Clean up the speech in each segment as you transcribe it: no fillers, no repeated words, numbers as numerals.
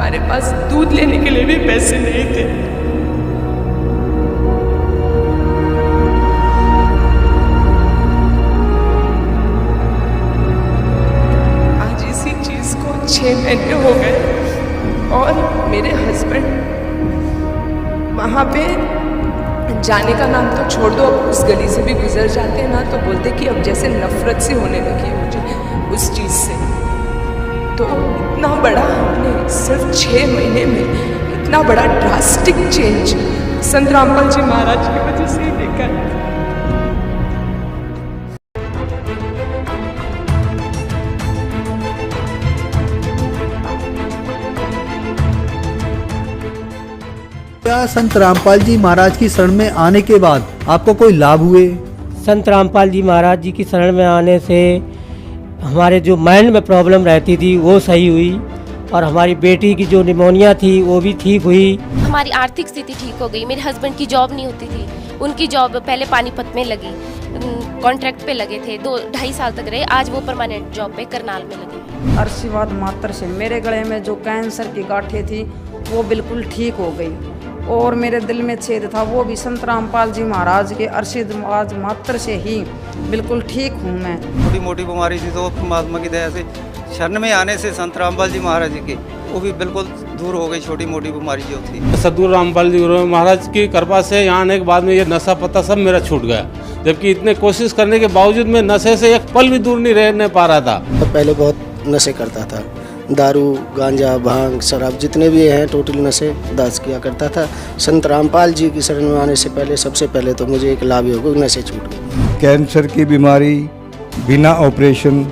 हमारे पास दूध लेने के लिए भी पैसे नहीं थे। आज इसी चीज को 6 महीने हो गए और मेरे हस्बैंड वहाँ पे जाने का नाम तो छोड़ दो, अब उस गली से भी गुजर जाते हैं ना तो बोलते कि अब जैसे नफरत सी होने लगी है मुझे उस चीज़ से। तो इतना बड़ा हमने सिर्फ 6 महीने में इतना बड़ा ड्रास्टिक चेंज संत रामपाल जी महाराज की वजह से ही देखा है। क्या संत रामपाल जी महाराज की शरण में आने के बाद आपको कोई लाभ हुए? संत रामपाल जी महाराज जी की शरण में आने से हमारे जो माइंड में प्रॉब्लम रहती थी वो सही हुई और हमारी बेटी की जो निमोनिया थी वो भी ठीक हुई। हमारी आर्थिक स्थिति ठीक हो गई। मेरे हस्बैंड की जॉब नहीं होती थी, उनकी जॉब पहले पानीपत में लगी, कॉन्ट्रैक्ट पे लगे थे, 2-2.5 साल तक रहे। आज वो परमानेंट जॉब पे करनाल में लगे। आशीर्वाद मात्र से मेरे गले में जो कैंसर की गांठें थी वो बिल्कुल ठीक हो गई और मेरे दिल में छेद था वो भी संत रामपाल जी महाराज के आशीर्वाद मात्र से ही बिल्कुल ठीक हूँ मैं। छोटी मोटी बीमारी थी तो परमात्मा की दया से शरण में आने से संत रामपाल जी महाराज के वो भी बिल्कुल दूर हो गई, छोटी मोटी बीमारी जो थी। सद्गुरु रामपाल जी महाराज की कृपा से यहाँ आने के बाद में ये नशा पता सब मेरा छूट गया, जबकि इतने कोशिश करने के बावजूद मैं नशे से एक पल भी दूर नहीं रहने पा रहा था। पहले बहुत नशे करता था, दारू गांजा भांग शराब जितने भी हैं टोटल नशे दास किया करता था। संत रामपाल जी की शरण में आने से पहले सबसे पहले तो मुझे एक लाभ हो गया, नशे छूट गए। कैंसर की बीमारी बिना ऑपरेशन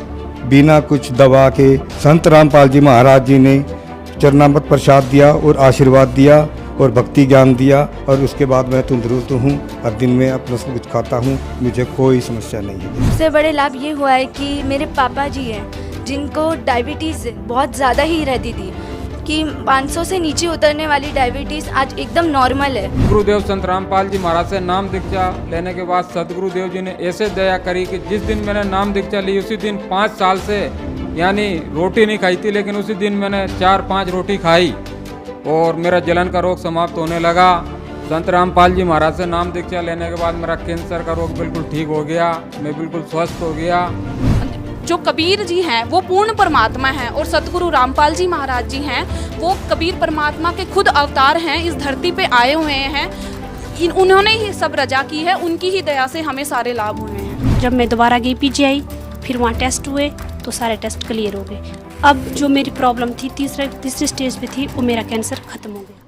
बिना कुछ दवा के संत रामपाल जी महाराज जी ने चरणामृत प्रसाद दिया और आशीर्वाद दिया और भक्ति ज्ञान दिया और उसके बाद मैं तंदुरुस्त हूँ और दिन में अपना सब कुछ खाता हूँ, मुझे कोई समस्या नहीं है। सबसे बड़े लाभ ये हुआ है कि मेरे पापा जी हैं जिनको डायबिटीज़ बहुत ज़्यादा ही रहती थी कि 500 से नीचे उतरने वाली डायबिटीज़ आज एकदम नॉर्मल है। गुरुदेव संत रामपाल जी महाराज से नाम दीक्षा लेने के बाद सदगुरुदेव जी ने ऐसे दया करी कि जिस दिन मैंने नाम दीक्षा ली उसी दिन 5 साल से यानी रोटी नहीं खाई थी, लेकिन उसी दिन मैंने 4-5 रोटी खाई और मेरा जलन का रोग समाप्त होने लगा। संत रामपाल जी महाराज से नाम दीक्षा लेने के बाद मेरा कैंसर का रोग बिल्कुल ठीक हो गया, मैं बिल्कुल स्वस्थ हो गया। जो कबीर जी हैं वो पूर्ण परमात्मा हैं और सतगुरु रामपाल जी महाराज जी हैं वो कबीर परमात्मा के खुद अवतार हैं, इस धरती पे आए हुए हैं। उन्होंने ही सब रजा की है, उनकी ही दया से हमें सारे लाभ हुए हैं। जब मैं दोबारा गई PGI फिर वहाँ टेस्ट हुए तो सारे टेस्ट क्लियर हो गए। अब जो मेरी प्रॉब्लम थी तीसरी स्टेज पे थी वो मेरा कैंसर खत्म हो गया।